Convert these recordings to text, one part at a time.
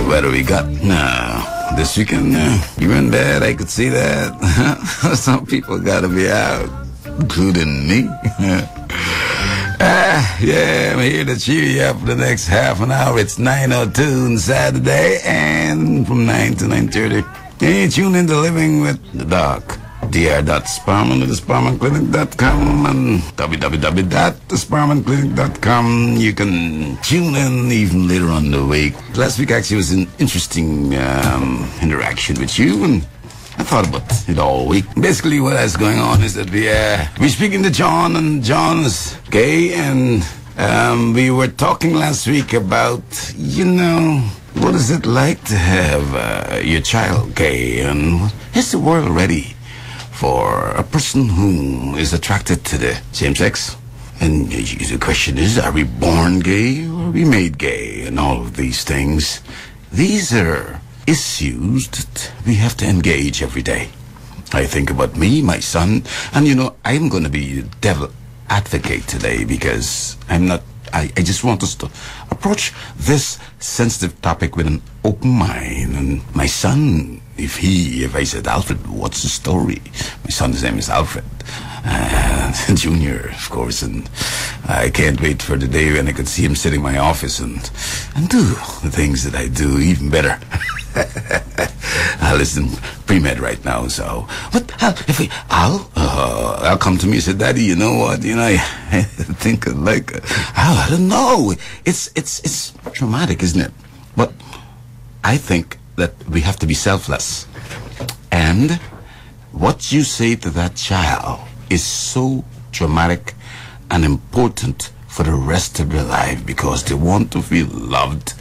weather we got now. This weekend, you in bed, I could see that. Some people gotta be out, including me. Yeah, I'm here to cheer you up for the next half an hour. It's 9:02 on Saturday, and from 9 to 9:30, hey, tune in to Living with the Doc. Dr. at thesparmanclinic.com and www.thesparmanclinic.com. You can tune in even later on in the week. Last week actually was an interesting interaction with you, and I thought about it all week. Basically what is going on is that we're speaking to John, and John is gay, and we were talking last week about, what is it like to have your child gay, and is the world ready for a person who is attracted to the same sex? And the question is, are we born gay or are we made gay? And all of these things, these are issues that we have to engage every day. I think about me, my son, and I'm going to be the devil advocate today, because I just want us to approach this sensitive topic with an open mind. And my son, if I said, Alfred, what's the story? My son's name is Alfred, Junior, of course, and I can't wait for the day when I could see him sitting in my office and do the things that I do even better. I listen pre-med right now, so I'll come to me and say, Daddy, you know what? I think I don't know. It's traumatic, isn't it? But I think that we have to be selfless. And what you say to that child is so traumatic and important for the rest of their life, because they want to feel loved.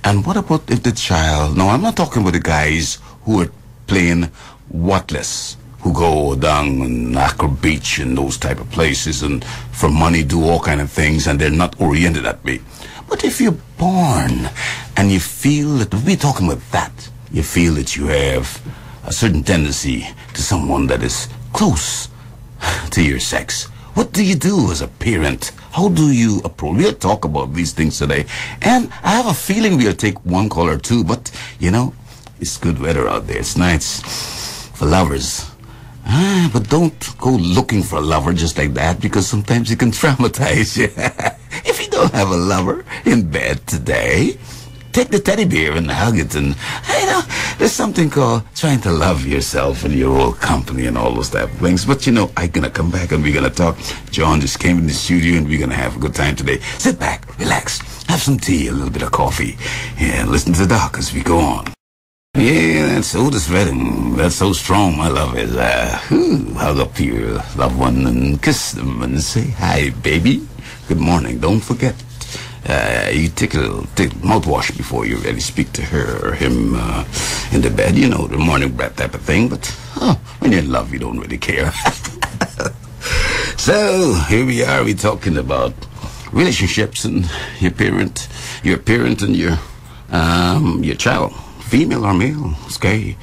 And what about if the child... Now, I'm not talking about the guys who are playing whatless, who go down on Accra Beach and those type of places and for money do all kind of things, and they're not oriented that way. But if you're born and you feel that, we're talking about that, you feel that you have a certain tendency to someone that is close to your sex, what do you do as a parent? How do you approach? We'll talk about these things today. And I have a feeling we'll take one call or two, but, it's good weather out there. It's nice for lovers. But don't go looking for a lover just like that, because sometimes it can traumatize you. If you don't have a lover in bed today, take the teddy bear and hug it. And, there's something called trying to love yourself and your old company and all those type of things. But, I'm going to come back and we're going to talk. John just came in the studio and we're going to have a good time today. Sit back, relax, have some tea, a little bit of coffee, and listen to the doc as we go on. Yeah, that's Otis Redding. That's so strong, my love is. Hug up to your loved one and kiss them and say, hi, baby. Good morning. Don't forget, you take mouthwash before you really speak to her or him in the bed. The morning breath type of thing. But when you're in love, you don't really care. So here we are. We're talking about relationships and your parent and your child, female or male, is gay.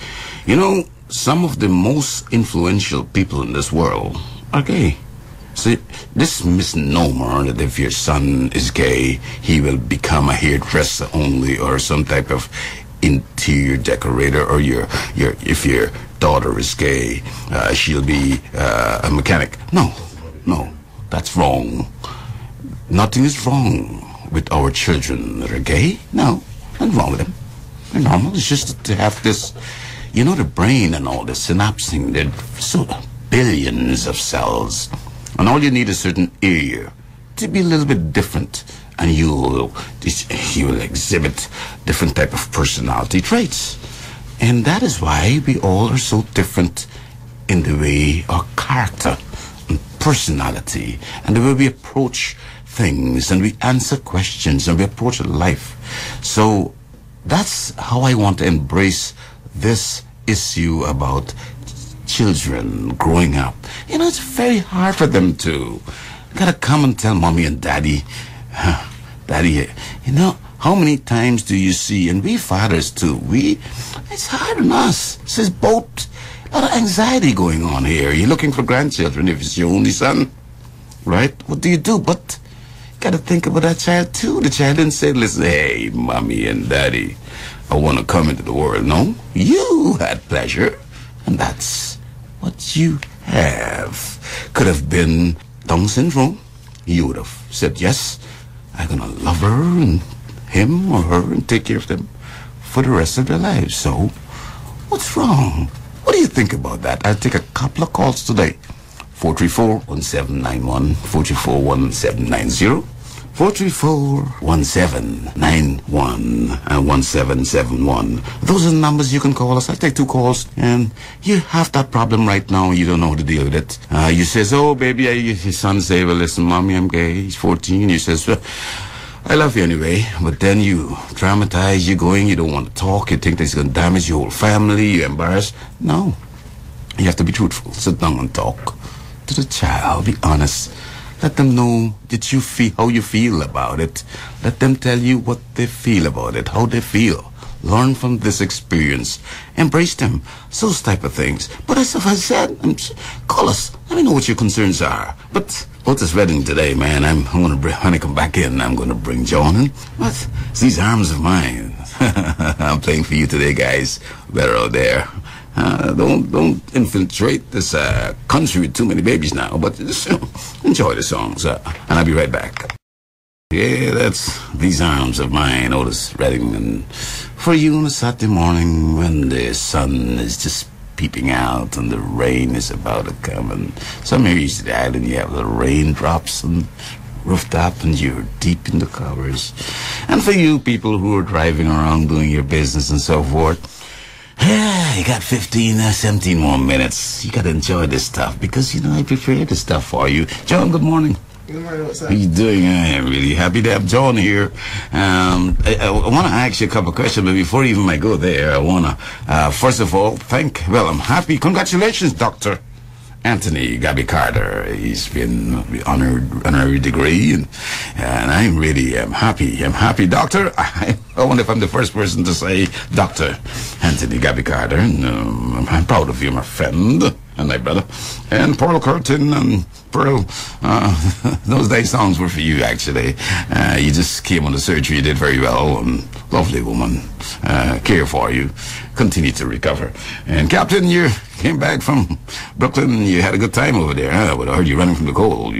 Some of the most influential people in this world are gay. See, this misnomer that if your son is gay, he will become a hairdresser only, or some type of interior decorator, or if your daughter is gay, she'll be a mechanic. No, that's wrong. Nothing is wrong with our children that are gay. No, nothing wrong with them. They're normal. It's just that they have this, the brain and all this synapsing. There's so billions of cells. And all you need is a certain area to be a little bit different, and you will exhibit different type of personality traits. And that is why we all are so different in the way our character and personality, and the way we approach things, and we answer questions, and we approach life. So that's how I want to embrace this issue about children growing up. It's very hard for them to gotta come and tell mommy and daddy, Daddy, how many times do you see, and we fathers too, it's hard on us. There's both a lot of anxiety going on here. You're looking for grandchildren if it's your only son, right? What do you do? But got to think about that child too. The child didn't say, listen, hey, mommy and daddy, I want to come into the world. No, you had pleasure, and that's what you have. Could have been Down syndrome. You would have said, yes, I'm going to love her and him or her and take care of them for the rest of their lives. So, what's wrong? What do you think about that? I'll take a couple of calls today. 434-1791, 434-1790, 434-1791, and 1771. Those are the numbers you can call us. I'll take 2 calls. And you have that problem right now. You don't know how to deal with it. You says, oh, baby, his son say, well, listen, mommy, I'm gay. He's 14. You says, well, I love you anyway. But then you traumatize, you're going, you don't want to talk. You think that's going to damage your whole family. You're embarrassed. No. You have to be truthful. Sit down and talk to the child. Be honest. Let them know that you feel how you feel about it. Let them tell you what they feel about it, how they feel. Learn from this experience. Embrace them. Those type of things. But as I said, call us. Let me know what your concerns are. But about this wedding today, man, I'm going to bring, when I come back in, I'm going to bring John in. What? It's these arms of mine. I'm playing for you today, guys. Better out there. Don't infiltrate this country with too many babies now, but just enjoy the songs, and I'll be right back. Yeah, that's These Arms of Mine, Otis Redding, and for you on a Saturday morning when the sun is just peeping out and the rain is about to come, and some areas of the island you have the raindrops and rooftop and you're deep in the covers. And for you people who are driving around doing your business and so forth, yeah, you got 15, 17 more minutes. You got to enjoy this stuff because, I prepared this stuff for you. John, good morning. Good morning, what's up? How you doing? I'm really happy to have John here. I want to ask you a couple of questions, but before even I go there, I want to, first of all, I'm happy. Congratulations, Dr. Anthony Gabby Carter. He's been honorary degree, and I really am happy. I'm happy, Doctor. I wonder if I'm the first person to say Dr. Anthony Gabby Carter. And, I'm proud of you, my friend, and my brother. And Pearl Curtin and Pearl, those day songs were for you, actually. You just came on the surgery, you did very well, and lovely woman. Care for you. Continue to recover. And Captain, you came back from Brooklyn. You had a good time over there, huh? But I heard you running from the cold.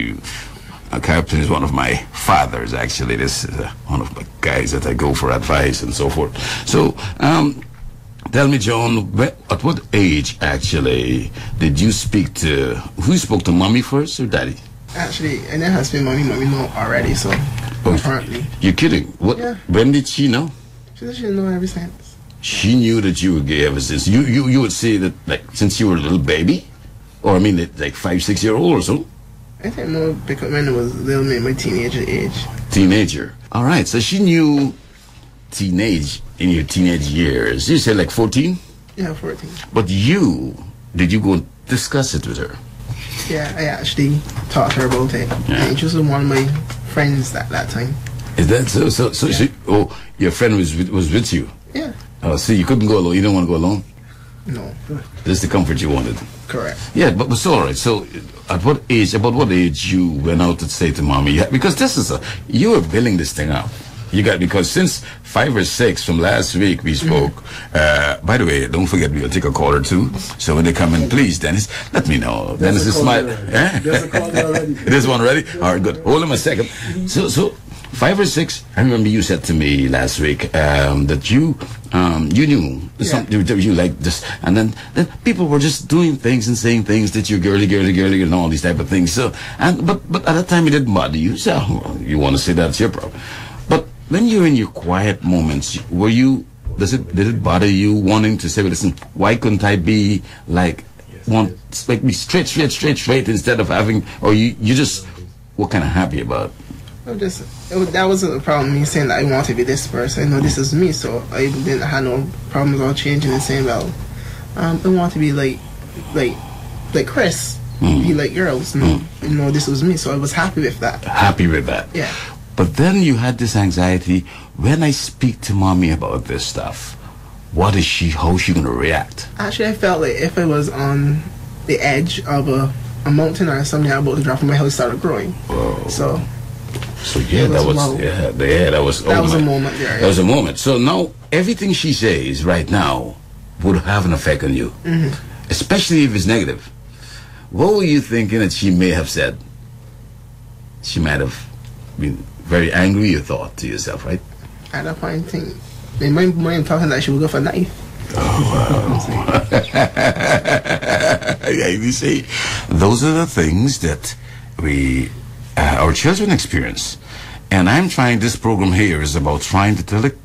Captain is one of my fathers, actually. This is one of my guys that I go for advice and so forth. So, tell me, John, at what age, actually, did you speak to... Who spoke to mommy first or daddy? Actually, and then has been mommy know already, so apparently. You're kidding? What? Yeah. When did she know? She said she know ever since. She knew that you were gay ever since. You would say that, like, since you were a little baby? Or, I mean, like 5-6-year-old or so? I think more because when it was little me, my teenager age. Teenager. All right, so she knew in your teenage years. You said like 14? Yeah, 14. But did you go and discuss it with her? Yeah, I actually talked to her about it. Yeah. And she was one of my friends at that time. Is that so? So Yeah. Your friend was with you? Yeah. Oh, see, you couldn't go alone. You didn't want to go alone? No. This is the comfort you wanted. Correct. Yeah, but it's all right. So, about what age you went out to say to mommy? Yeah, because you were building this thing up. Because since 5 or 6 from last week we spoke. By the way, don't forget we'll take a call or two. So when they come in, please, Dennis, let me know. Dennis is smart. There's a call already. This one ready? All right, good. Hold on a second. So 5 or 6. I remember you said to me last week that you knew something you like this, and then people were just doing things and saying things that you're girly, and all these type of things. So but at that time it didn't bother you. So you want to say that's your problem. But when you're in your quiet moments, did it bother you wanting to say, well, listen, why couldn't I be like me straight instead of having, or you just were kind of happy about it? That wasn't a problem, me saying that I want to be this person. I know this is me, so I didn't have no problems on changing and saying, well, I want to be like Chris. He like girls. This was me, so I was happy with that. Happy with that? Yeah. But then you had this anxiety, when I speak to mommy about this stuff, how is she going to react? Actually, I felt like if I was on the edge of a mountain or something about to drop from my house started growing. Whoa. So So yeah, that was a moment there. That was a moment. So now everything she says right now would have an effect on you, especially if it's negative. What were you thinking that she may have said? She might have been very angry, you thought to yourself, right? At that point, I'm talking that she would go for a knife. Oh, wow. Yeah, you see, those are the things that our children experience. And I'm trying, this program here is about trying to tell the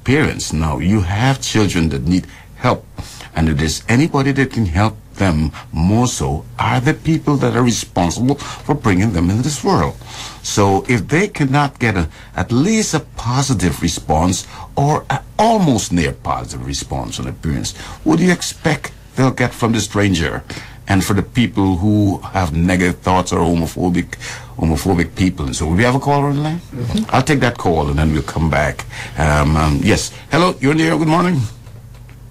parents, now you have children that need help. And if there's anybody that can help them more so are the people that are responsible for bringing them into this world. So if they cannot get at least a positive response or an almost near positive response from the parents, what do you expect they'll get from the stranger? And for the people who have negative thoughts or homophobic people. And so we have a caller on the line? I'll take that call and then we'll come back. Yes. Hello, you're in the air. Good morning.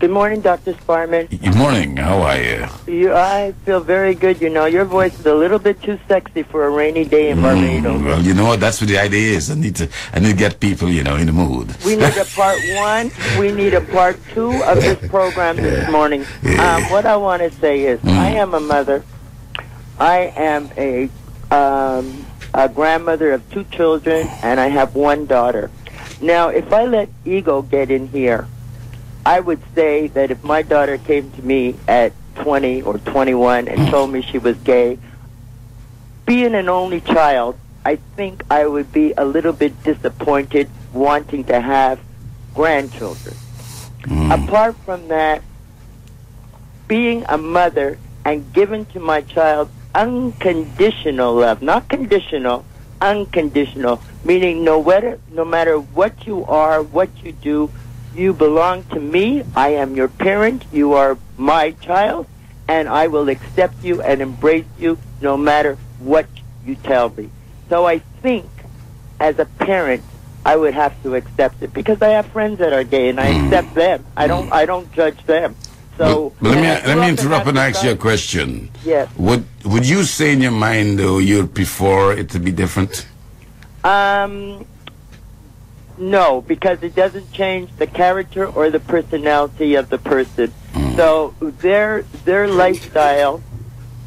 Good morning, Dr. Sparman. Good morning. How are you? I feel very good. You know, your voice is a little bit too sexy for a rainy day in Barbados. Well, you know what? That's what the idea is. I need to get people, in the mood. We need a part 1. We need a part 2 of this program this morning. What I want to say is, I am a mother. I am a grandmother of 2 children, and I have 1 daughter. Now, if I let ego get in here, I would say that if my daughter came to me at 20 or 21 and told me she was gay, being an only child, I think I would be a little bit disappointed wanting to have grandchildren. Apart from that, being a mother and giving to my child unconditional love, not conditional, unconditional, meaning no matter what you are, what you do, you belong to me. I am your parent. You are my child, and I will accept you and embrace you no matter what you tell me. So I think, as a parent, I would have to accept it because I have friends that are gay, and I accept them. I don't judge them. So let me interrupt and ask you a question. Yes. Would you say in your mind though you'd prefer it to be different? No, because it doesn't change the character or the personality of the person. So their lifestyle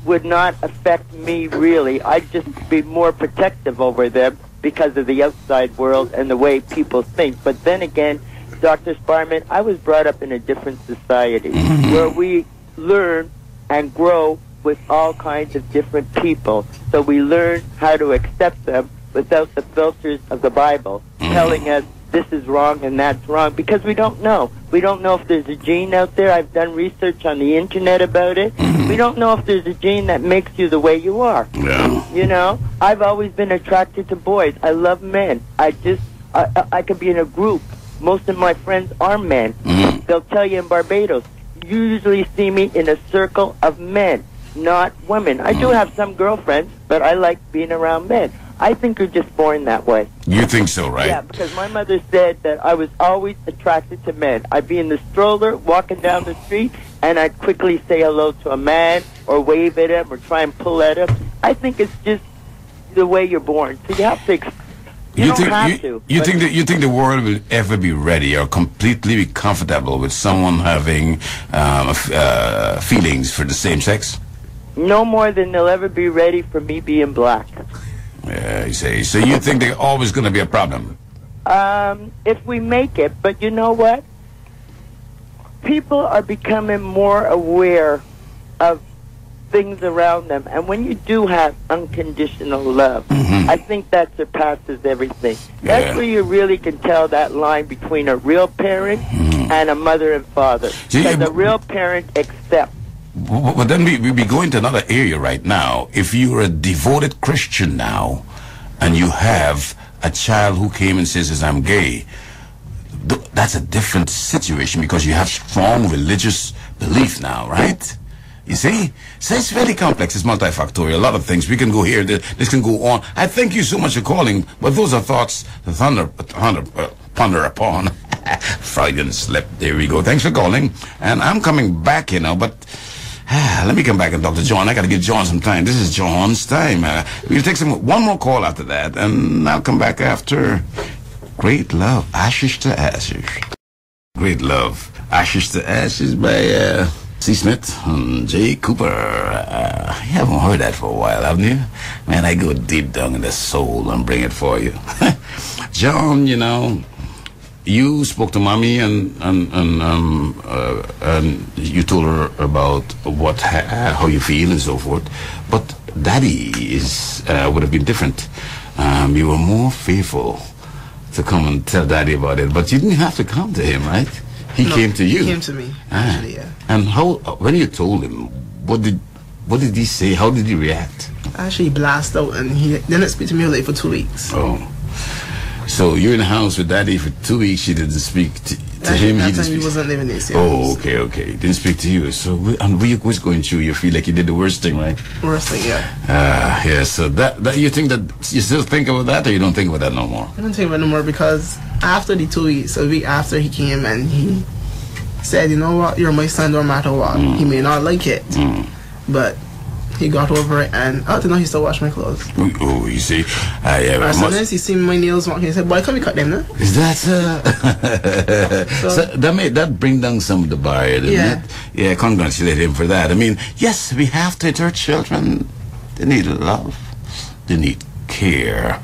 would not affect me really. I'd just be more protective over them because of the outside world and the way people think. But then again, Dr. Sparman, I was brought up in a different society where we learn and grow with all kinds of different people. So we learn how to accept them without the filters of the Bible telling us this is wrong and that's wrong, because we don't know. We don't know if there's a gene out there. I've done research on the internet about it. We don't know if there's a gene that makes you the way you are. Yeah. I've always been attracted to boys. I love men. I could be in a group. Most of my friends are men. They'll tell you in Barbados, you usually see me in a circle of men, not women. I do have some girlfriends, but I like being around men. I think you're just born that way. You think so, right? Yeah, because my mother said that I was always attracted to men. I'd be in the stroller, walking down the street, and I'd quickly say hello to a man or wave at him or try and pull at him. I think it's just the way you're born. So you have to... You think the world will ever be ready or completely be comfortable with someone having feelings for the same sex? No more than they'll ever be ready for me being black. Yeah, you say. So you think there's always going to be a problem? If we make it, but you know what? People are becoming more aware of things around them, and when you do have unconditional love, I think that surpasses everything. That's where you really can tell that line between a real parent and a mother and father. Because a real parent accepts. But then we be going to another area right now. If you're a devoted Christian now, and you have a child who came and says, I'm gay, that's a different situation because you have strong religious belief now, right? You see? So it's very complex. It's multifactorial. A lot of things. We can go here. This can go on. I thank you so much for calling, but those are thoughts to ponder upon. Freudian slip. There we go. Thanks for calling. And I'm coming back, but Let me come back and talk to John. I got to give John some time. This is John's time. We'll take one more call after that, and I'll come back after Great Love, Ashes to Ashes. Great Love, Ashes to Ashes by C. Smith and J. Cooper. You haven't heard that for a while, haven't you? Man, I go deep down in the soul and bring it for you. John, you know, you spoke to mommy and you told her about how you feel and so forth. But daddy would have been different. You were more faithful to come and tell daddy about it, but you didn't have to come to him, right? He came to you. He came to me, actually, yeah. And when you told him, what did he say? How did he react? Actually, he blasted out, and he didn't speak to me like for 2 weeks. Oh. So you're in the house with daddy for 2 weeks. You didn't speak to him. That time he wasn't living this. Oh, okay. Didn't speak to you. So and we was going through. You feel like you did the worst thing, right? Worst thing, yeah. Yeah. So that you think that you still think about that, or you don't think about that no more? I don't think about it no more because after the 2 weeks, a week after he came and he said, you know what, you're my son no matter what. He may not like it, but he got over it, and I don't know, he still washed my clothes. Oh, you see, yeah. Sometimes he see my nails walking, he said, boy, come you cut them now? Is that so that bring down some of the barrier, didn't it? Yeah, congratulate him for that. I mean, yes, we have to teach children. They need love. They need care.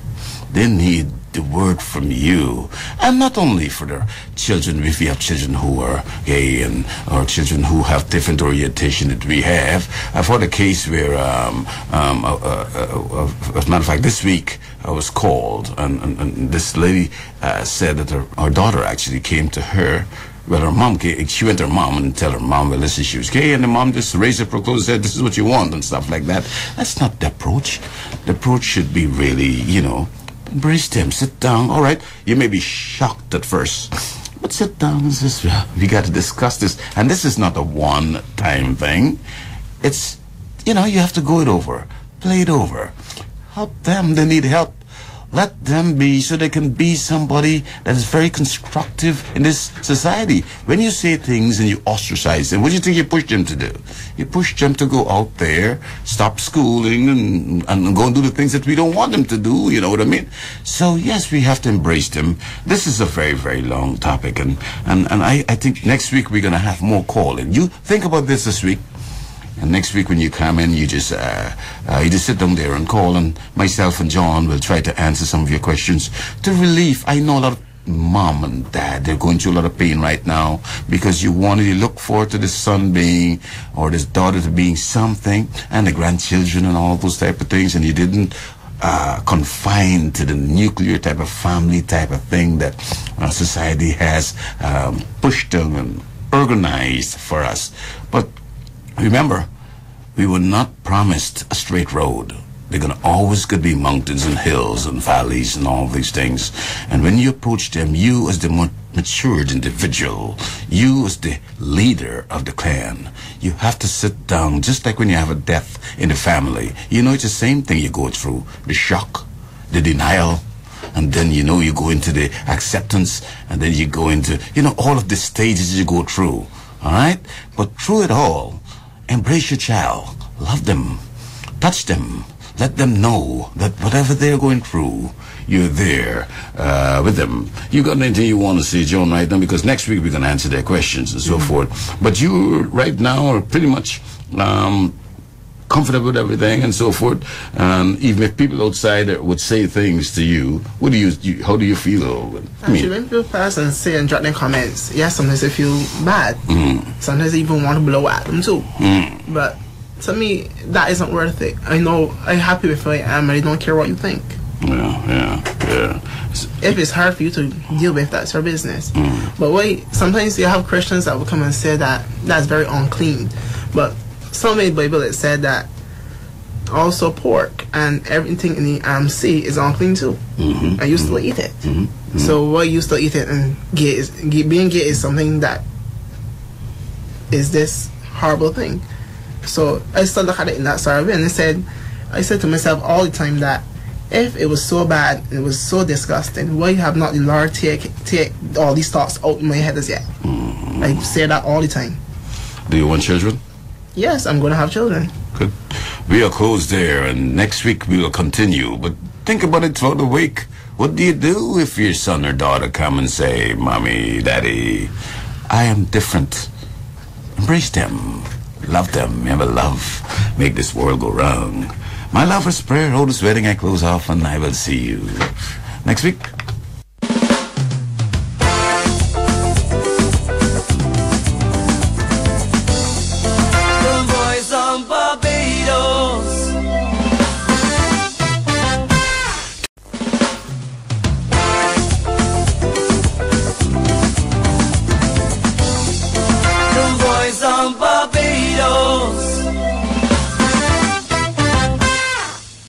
They need the word from you, and not only for their children. If we have children who are gay or children who have different orientation that we have, I've had a case where, as a matter of fact, this week I was called, and this lady said that her daughter actually came to her. Well, her mom came, she went to her mom and tell her mom, well, listen, she was gay, and the mom just raised her clothes and said, this is what you want, and stuff like that. That's not the approach. The approach should be really, you know, embrace them, sit down. All right, you may be shocked at first, but sit down and say, we got to discuss this. And this is not a one-time thing. It's, you know, you have to go it over, play it over. Help them, they need help. Let them be, so they can be somebody that is very constructive in this society. When you say things and you ostracize them, what do you think you push them to do? You push them to go out there, stop schooling, and go and do the things that we don't want them to do, you know what I mean? So, yes, we have to embrace them. This is a very, very long topic, and I think next week we're going to have more calling. You think about this week. And next week when you come in, you just sit down there and call, and myself and John will try to answer some of your questions to relief. I know a lot of mom and dad, they're going through a lot of pain right now because you wanted to look forward to this son being, or this daughter to being something, and the grandchildren and all those type of things, and you didn't confine to the nuclear type of family type of thing that society has pushed down and organized for us. But remember, we were not promised a straight road. They're going to always could be mountains and hills and valleys and all these things. And when you approach them, you as the more matured individual, you as the leader of the clan, you have to sit down, just like when you have a death in the family. You know, it's the same thing you go through. The shock, the denial, and then, you know, you go into the acceptance, and then you go into, you know, all of the stages you go through. All right? But through it all, embrace your child, love them, touch them, let them know that whatever they're going through, you're there with them. You got anything you want to say, John, right now? Because next week we're going to answer their questions and so forth. But you right now are pretty much comfortable with everything and so forth. Even if people outside would say things to you, how do you feel? Actually, when people pass and say and drop their comments, yes, sometimes they feel bad. Sometimes they even want to blow at them too. But to me, that isn't worth it. I know I'm happy with who I am, and I don't care what you think. Yeah. If it's hard for you to deal with, that's your business. But wait, sometimes you have Christians that will come and say that that's very unclean. But some in the Bible it said that also pork and everything in the sea is unclean too. And you still eat it. So why you still eat it? And being gay is something that is this horrible thing. So I still look at it in that sort of way, and I said to myself all the time that if it was so bad and it was so disgusting, why have not the Lord take all these thoughts out of my head as yet? I say that all the time. Do you want children? Yes, I'm going to have children. Good. We are closed there, and next week we will continue. But think about it throughout the week. What do you do if your son or daughter come and say, Mommy, Daddy, I am different? Embrace them. Love them. Ever love. Make this world go round. My lover's prayer, Otis Wedding, I close off, and I will see you next week.